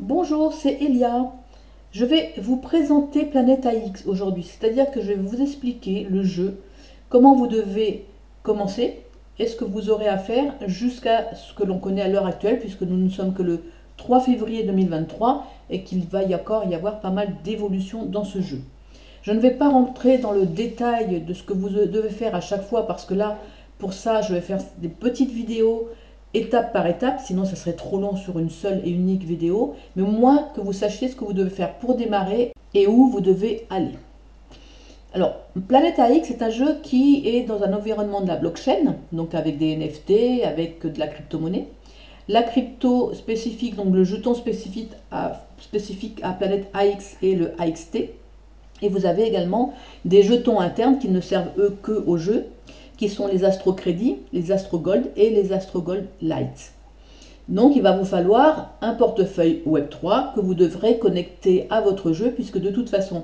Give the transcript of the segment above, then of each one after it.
Bonjour, c'est Elia. Je vais vous présenter Planète AX aujourd'hui, c'est-à-dire que je vais vous expliquer le jeu, comment vous devez commencer et ce que vous aurez à faire jusqu'à ce que l'on connaît à l'heure actuelle, puisque nous ne sommes que le 3 février 2023 et qu'il va encore y avoir pas mal d'évolutions dans ce jeu. Je ne vais pas rentrer dans le détail de ce que vous devez faire à chaque fois parce que là, pour ça, je vais faire des petites vidéos étape par étape, sinon ça serait trop long sur une seule et unique vidéo, mais au moins que vous sachiez ce que vous devez faire pour démarrer et où vous devez aller. Alors, Planète AX est un jeu qui est dans un environnement de la blockchain, donc avec des NFT, avec de la crypto-monnaie. La crypto spécifique, donc le jeton spécifique à Planète AX est le AXT. Et vous avez également des jetons internes qui ne servent eux que au jeu, qui sont les Astro Crédit, les Astro Gold et les Astro Gold Lite. Donc il va vous falloir un portefeuille Web3 que vous devrez connecter à votre jeu, puisque de toute façon,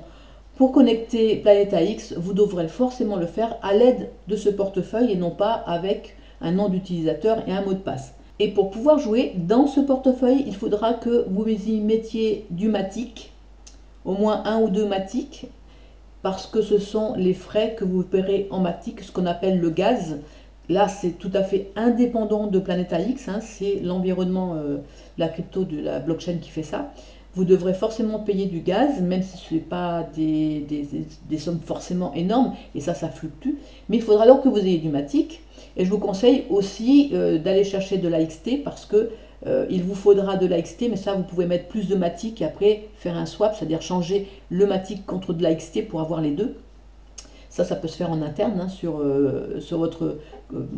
pour connecter Planète AX, vous devrez forcément le faire à l'aide de ce portefeuille et non pas avec un nom d'utilisateur et un mot de passe. Et pour pouvoir jouer dans ce portefeuille, il faudra que vous y mettiez du Matic, au moins un ou deux Matic, parce que ce sont les frais que vous paierez en Matic, ce qu'on appelle le gaz. Là, c'est tout à fait indépendant de Planète AX, hein, c'est l'environnement, la crypto de la blockchain qui fait ça. Vous devrez forcément payer du gaz, même si ce n'est pas des sommes forcément énormes, et ça fluctue. Mais il faudra alors que vous ayez du Matic. Et je vous conseille aussi d'aller chercher de l'AXT parce que il vous faudra de l'AXT, mais ça vous pouvez mettre plus de Matic et après faire un swap, c'est-à-dire changer le Matic contre de l'AXT pour avoir les deux. Ça peut se faire en interne hein, sur votre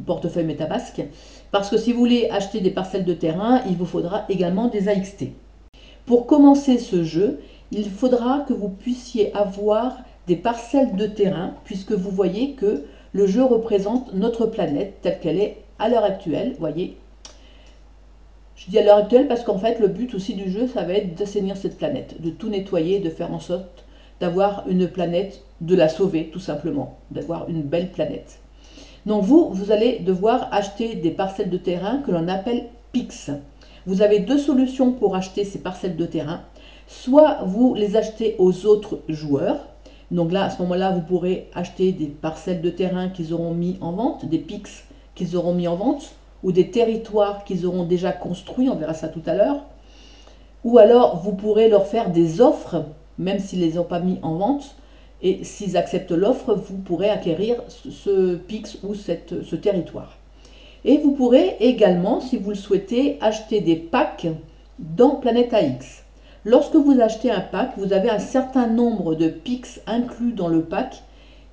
portefeuille MetaMask. Parce que si vous voulez acheter des parcelles de terrain, il vous faudra également des AXT. Pour commencer ce jeu, il faudra que vous puissiez avoir des parcelles de terrain, puisque vous voyez que le jeu représente notre planète telle qu'elle est à l'heure actuelle. Voyez, je dis à l'heure actuelle parce qu'en fait, le but aussi du jeu, ça va être d'assainir cette planète, de tout nettoyer, de faire en sorte d'avoir une planète, de la sauver tout simplement, d'avoir une belle planète. Donc vous allez devoir acheter des parcelles de terrain que l'on appelle PIX. Vous avez deux solutions pour acheter ces parcelles de terrain. Soit vous les achetez aux autres joueurs. Donc là, à ce moment-là, vous pourrez acheter des parcelles de terrain qu'ils auront mis en vente, des PIX qu'ils auront mis en vente, ou des territoires qu'ils auront déjà construits, on verra ça tout à l'heure. Ou alors, vous pourrez leur faire des offres, même s'ils ne les ont pas mis en vente. Et s'ils acceptent l'offre, vous pourrez acquérir ce PIX ou ce territoire. Et vous pourrez également, si vous le souhaitez, acheter des packs dans Planète AX. Lorsque vous achetez un pack, vous avez un certain nombre de PIX inclus dans le pack.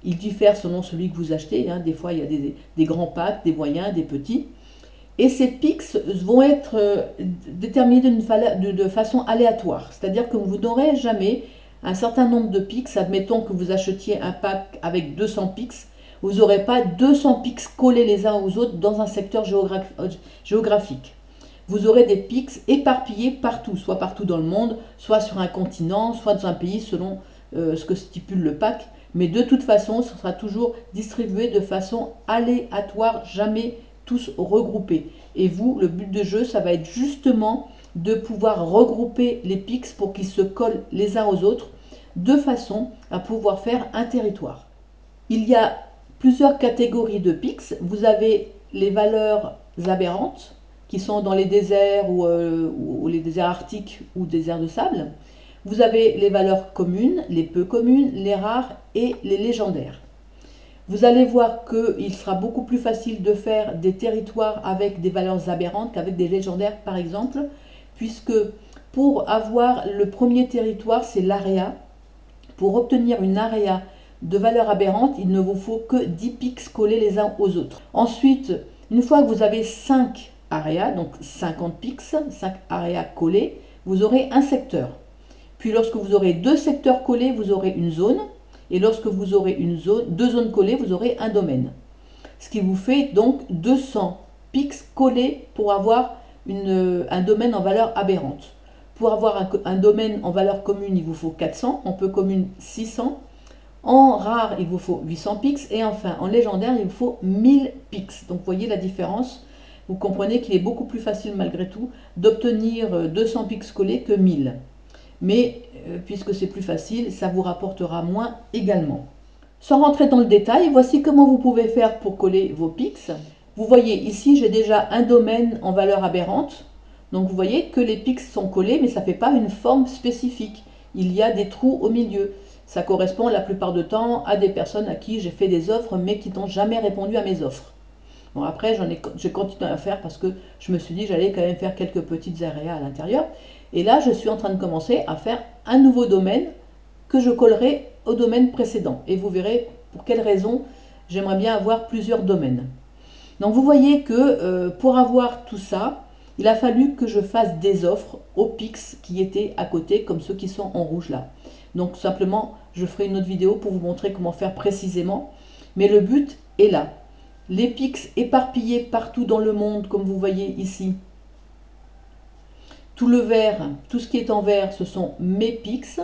Il diffère selon celui que vous achetez. Hein. Des fois, il y a des grands packs, des moyens, des petits. Et ces pics vont être déterminés de façon aléatoire. C'est-à-dire que vous n'aurez jamais un certain nombre de pics. Admettons que vous achetiez un pack avec 200 pics. Vous n'aurez pas 200 pics collés les uns aux autres dans un secteur géographique. Vous aurez des pics éparpillés partout, soit partout dans le monde, soit sur un continent, soit dans un pays selon ce que stipule le pack. Mais de toute façon, ce sera toujours distribué de façon aléatoire, jamais tous regroupés. Et vous, le but de jeu, ça va être justement de pouvoir regrouper les pics pour qu'ils se collent les uns aux autres, de façon à pouvoir faire un territoire. Il y a plusieurs catégories de pics. Vous avez les valeurs aberrantes, qui sont dans les déserts ou les déserts arctiques ou déserts de sable. Vous avez les valeurs communes, les peu communes, les rares et les légendaires. Vous allez voir qu'il sera beaucoup plus facile de faire des territoires avec des valeurs aberrantes qu'avec des légendaires par exemple, puisque pour avoir le premier territoire, c'est l'area. Pour obtenir une area de valeur aberrante, il ne vous faut que 10 pics collés les uns aux autres. Ensuite, une fois que vous avez 5 areas, donc 50 pics, 5 areas collés, vous aurez un secteur. Puis lorsque vous aurez deux secteurs collés, vous aurez une zone. Et lorsque vous aurez deux zones collées, vous aurez un domaine. Ce qui vous fait donc 200 pics collés pour avoir un domaine en valeur aberrante. Pour avoir un domaine en valeur commune, il vous faut 400, en peu commune 600, en rare, il vous faut 800 pics, et enfin en légendaire, il vous faut 1000 pics. Donc vous voyez la différence. vous comprenez qu'il est beaucoup plus facile malgré tout d'obtenir 200 pics collés que 1000. Mais puisque c'est plus facile, ça vous rapportera moins également. Sans rentrer dans le détail, voici comment vous pouvez faire pour coller vos pics. Vous voyez ici, j'ai déjà un domaine en valeur aberrante. Donc vous voyez que les pics sont collés, mais ça ne fait pas une forme spécifique. Il y a des trous au milieu. Ça correspond la plupart du temps à des personnes à qui j'ai fait des offres, mais qui n'ont jamais répondu à mes offres. Bon, après, j'ai continué à faire parce que je me suis dit que j'allais quand même faire quelques petites aréas à l'intérieur. Et là, je suis en train de commencer à faire un nouveau domaine que je collerai au domaine précédent. Et vous verrez pour quelles raisons j'aimerais bien avoir plusieurs domaines. Donc vous voyez que pour avoir tout ça, il a fallu que je fasse des offres aux pics qui étaient à côté, comme ceux qui sont en rouge là. Donc simplement, je ferai une autre vidéo pour vous montrer comment faire précisément. Mais le but est là. Les pics éparpillés partout dans le monde, comme vous voyez ici. Tout le vert, tout ce qui est en vert, ce sont mes pics.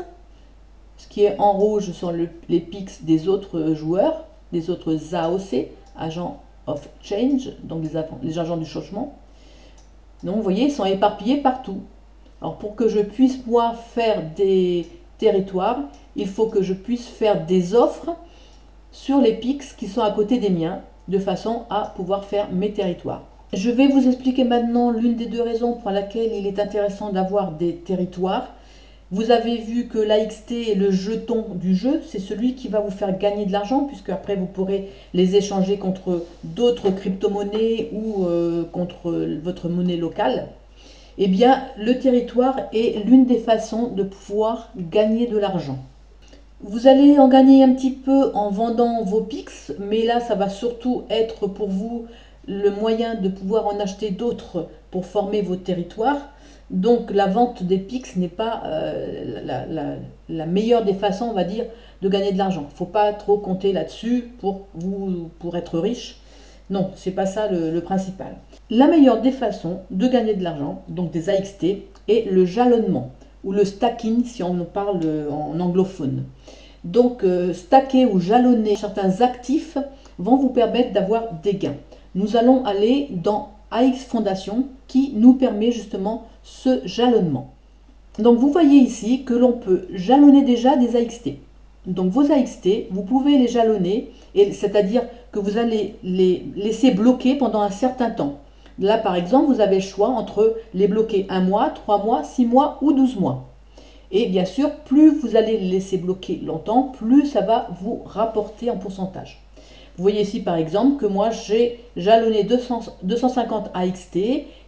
Ce qui est en rouge sont les pics des autres joueurs, des autres AOC, Agents of Change, donc les agents du changement. Donc vous voyez, ils sont éparpillés partout. Alors pour que je puisse moi faire des territoires, il faut que je puisse faire des offres sur les pics qui sont à côté des miens, de façon à pouvoir faire mes territoires. Je vais vous expliquer maintenant l'une des deux raisons pour laquelle il est intéressant d'avoir des territoires. Vous avez vu que l'AXT est le jeton du jeu, c'est celui qui va vous faire gagner de l'argent, puisque après vous pourrez les échanger contre d'autres crypto-monnaies ou contre votre monnaie locale. Eh bien, le territoire est l'une des façons de pouvoir gagner de l'argent. Vous allez en gagner un petit peu en vendant vos pics, mais là, ça va surtout être pour vous le moyen de pouvoir en acheter d'autres pour former vos territoires. Donc la vente des pics n'est pas la meilleure des façons, on va dire, de gagner de l'argent. Il ne faut pas trop compter là-dessus pour être riche. Non, c'est pas ça le principal. La meilleure des façons de gagner de l'argent, donc des AXT, est le jalonnement, ou le stacking si on parle en anglophone. Donc stacker ou jalonner certains actifs vont vous permettre d'avoir des gains. Nous allons aller dans AX Fondation qui nous permet justement ce jalonnement. Donc vous voyez ici que l'on peut jalonner déjà des AXT. Donc vos AXT, vous pouvez les jalonner, c'est-à-dire que vous allez les laisser bloquer pendant un certain temps. Là par exemple, vous avez le choix entre les bloquer 1 mois, 3 mois, 6 mois ou 12 mois. Et bien sûr, plus vous allez les laisser bloquer longtemps, plus ça va vous rapporter en pourcentage. Vous voyez ici par exemple que moi j'ai jalonné 250 AXT,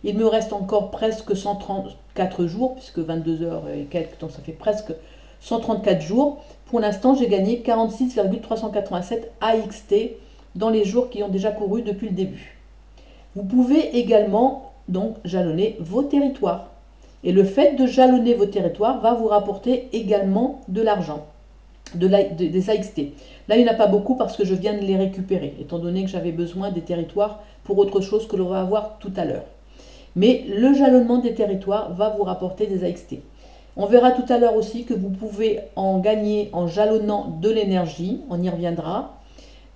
il me reste encore presque 134 jours, puisque 22 heures et quelques temps, ça fait presque 134 jours. Pour l'instant, j'ai gagné 46,387 AXT dans les jours qui ont déjà couru depuis le début. Vous pouvez également donc jalonner vos territoires. Et le fait de jalonner vos territoires va vous rapporter également de l'argent, des AXT. Là, il n'y en a pas beaucoup parce que je viens de les récupérer, étant donné que j'avais besoin des territoires pour autre chose que l'on va voir tout à l'heure. Mais le jalonnement des territoires va vous rapporter des AXT. On verra tout à l'heure aussi que vous pouvez en gagner en jalonnant de l'énergie, on y reviendra.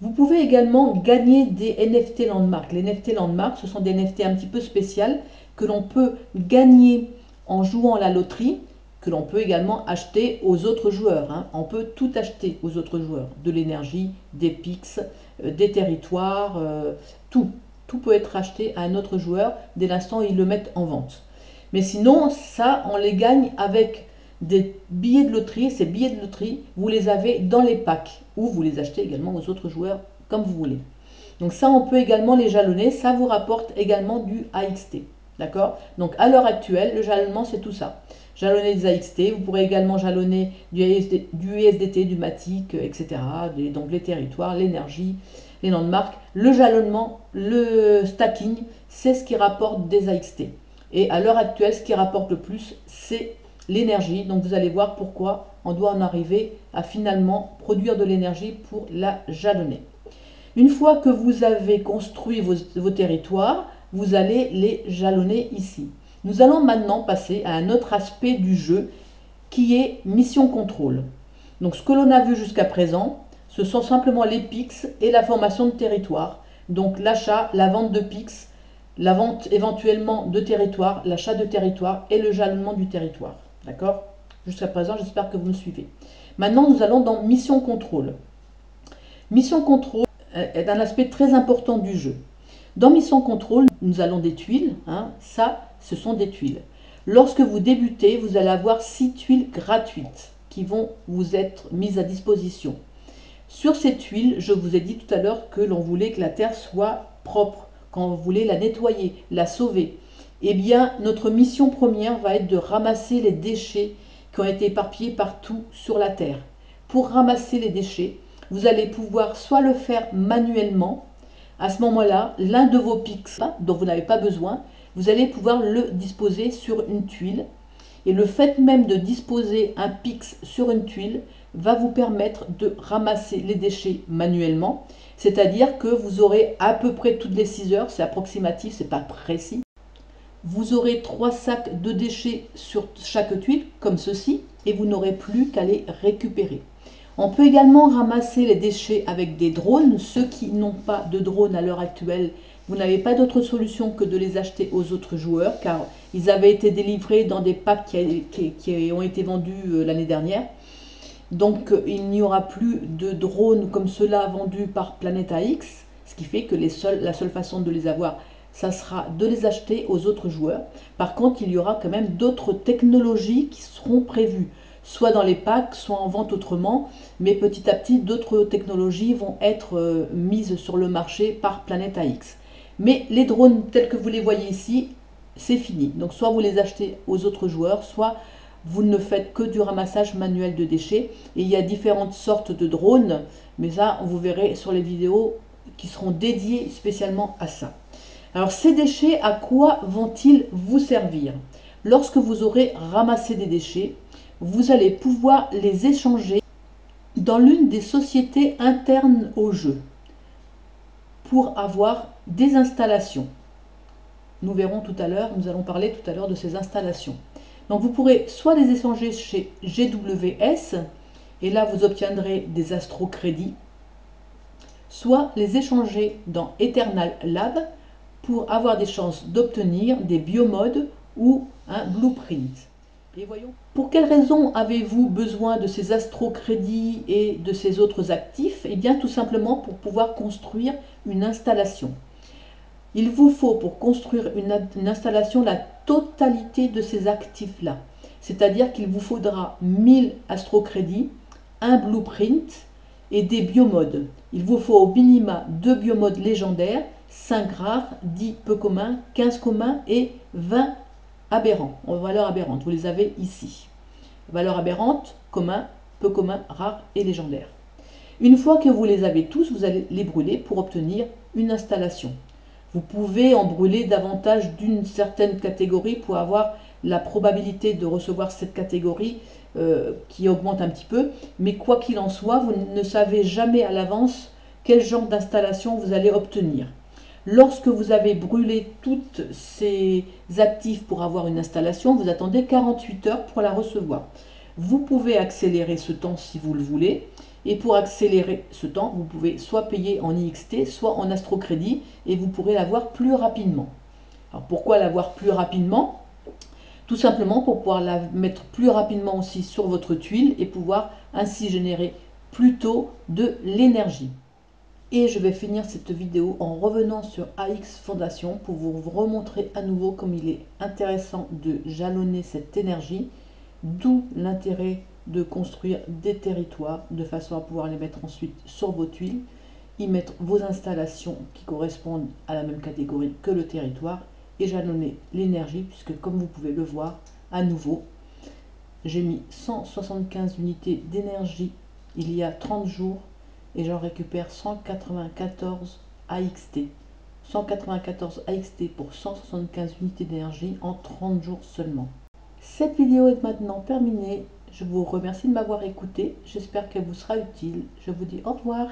Vous pouvez également gagner des NFT Landmark. Les NFT Landmark, ce sont des NFT un petit peu spéciales que l'on peut gagner en jouant à la loterie, que l'on peut également acheter aux autres joueurs. Hein. On peut tout acheter aux autres joueurs, de l'énergie, des pics, des territoires, tout. Tout peut être acheté à un autre joueur dès l'instant où ils le mettent en vente. Mais sinon, ça, on les gagne avec des billets de loterie. Ces billets de loterie, vous les avez dans les packs, ou vous les achetez également aux autres joueurs, comme vous voulez. Donc ça, on peut également les jalonner. Ça vous rapporte également du AXT. D'accord? Donc à l'heure actuelle, le jalonnement, c'est tout ça. Jalonner des AXT, vous pourrez également jalonner du USDT, du Matic, etc. Donc les territoires, l'énergie, les landmarks. Le jalonnement, le stacking, c'est ce qui rapporte des AXT. Et à l'heure actuelle, ce qui rapporte le plus, c'est l'énergie. Donc vous allez voir pourquoi on doit en arriver à finalement produire de l'énergie pour la jalonner. Une fois que vous avez construit vos territoires, vous allez les jalonner ici. Nous allons maintenant passer à un autre aspect du jeu qui est mission contrôle. Donc ce que l'on a vu jusqu'à présent, ce sont simplement les pics et la formation de territoire. Donc l'achat, la vente de pics, la vente éventuellement de territoire, l'achat de territoire et le jalonnement du territoire. D'accord? Jusqu'à présent, j'espère que vous me suivez. Maintenant, nous allons dans Mission Contrôle. Mission Contrôle est un aspect très important du jeu. Dans Mission Contrôle, nous allons des tuiles. Ça, ce sont des tuiles. Lorsque vous débutez, vous allez avoir 6 tuiles gratuites qui vont vous être mises à disposition. Sur ces tuiles, je vous ai dit tout à l'heure que l'on voulait que la terre soit propre, quand vous voulez la nettoyer, la sauver. Eh bien, notre mission première va être de ramasser les déchets qui ont été éparpillés partout sur la terre. Pour ramasser les déchets, vous allez pouvoir soit le faire manuellement. À ce moment-là, l'un de vos pics dont vous n'avez pas besoin, vous allez pouvoir le disposer sur une tuile. Et le fait même de disposer un pix sur une tuile va vous permettre de ramasser les déchets manuellement. C'est-à-dire que vous aurez à peu près toutes les 6 heures, c'est approximatif, c'est pas précis. Vous aurez 3 sacs de déchets sur chaque tuile, comme ceci, et vous n'aurez plus qu'à les récupérer. On peut également ramasser les déchets avec des drones. Ceux qui n'ont pas de drone à l'heure actuelle, vous n'avez pas d'autre solution que de les acheter aux autres joueurs, car ils avaient été délivrés dans des packs qui ont été vendus l'année dernière. Donc il n'y aura plus de drones comme ceux-là vendus par Planète AX, ce qui fait que la seule façon de les avoir, ça sera de les acheter aux autres joueurs. Par contre, il y aura quand même d'autres technologies qui seront prévues, soit dans les packs, soit en vente autrement, mais petit à petit, d'autres technologies vont être mises sur le marché par Planète AX. Mais les drones tels que vous les voyez ici, c'est fini. Donc soit vous les achetez aux autres joueurs, soit vous ne faites que du ramassage manuel de déchets. Et il y a différentes sortes de drones, mais ça, vous verrez sur les vidéos qui seront dédiées spécialement à ça. Alors ces déchets, à quoi vont-ils vous servir? Lorsque vous aurez ramassé des déchets, vous allez pouvoir les échanger dans l'une des sociétés internes au jeu pour avoir des installations. Nous verrons tout à l'heure, nous allons parler tout à l'heure de ces installations. Donc vous pourrez soit les échanger chez GWS, et là vous obtiendrez des astrocrédits, soit les échanger dans Eternal Lab pour avoir des chances d'obtenir des biomodes ou un blueprint. Et voyons. Pour quelles raisons avez-vous besoin de ces astrocrédits et de ces autres actifs? Eh bien tout simplement pour pouvoir construire une installation. Il vous faut pour construire une installation la totalité de ces actifs-là. C'est-à-dire qu'il vous faudra 1000 astrocrédits, un blueprint et des biomodes. Il vous faut au minima 2 biomodes légendaires, 5 rares, 10 peu communs, 15 communs et 20 aberrants, en valeur aberrante. Vous les avez ici. Valeur aberrante, commun, peu commun, rare et légendaire. Une fois que vous les avez tous, vous allez les brûler pour obtenir une installation. Vous pouvez en brûler davantage d'une certaine catégorie pour avoir la probabilité de recevoir cette catégorie qui augmente un petit peu. Mais quoi qu'il en soit, vous ne savez jamais à l'avance quel genre d'installation vous allez obtenir. Lorsque vous avez brûlé toutes ces actifs pour avoir une installation, vous attendez 48 heures pour la recevoir. Vous pouvez accélérer ce temps si vous le voulez. Et pour accélérer ce temps, vous pouvez soit payer en IXT, soit en astrocrédit, et vous pourrez l'avoir plus rapidement. Alors pourquoi l'avoir plus rapidement? Tout simplement pour pouvoir la mettre plus rapidement aussi sur votre tuile et pouvoir ainsi générer plus tôt de l'énergie. Et je vais finir cette vidéo en revenant sur AX Fondation pour vous remontrer à nouveau comme il est intéressant de jalonner cette énergie, d'où l'intérêt de construire des territoires de façon à pouvoir les mettre ensuite sur vos tuiles, y mettre vos installations qui correspondent à la même catégorie que le territoire et jalonner l'énergie puisque comme vous pouvez le voir à nouveau, j'ai mis 175 unités d'énergie il y a 30 jours et j'en récupère 194 AXT. 194 AXT pour 175 unités d'énergie en 30 jours seulement. Cette vidéo est maintenant terminée. Je vous remercie de m'avoir écouté. J'espère qu'elle vous sera utile. Je vous dis au revoir.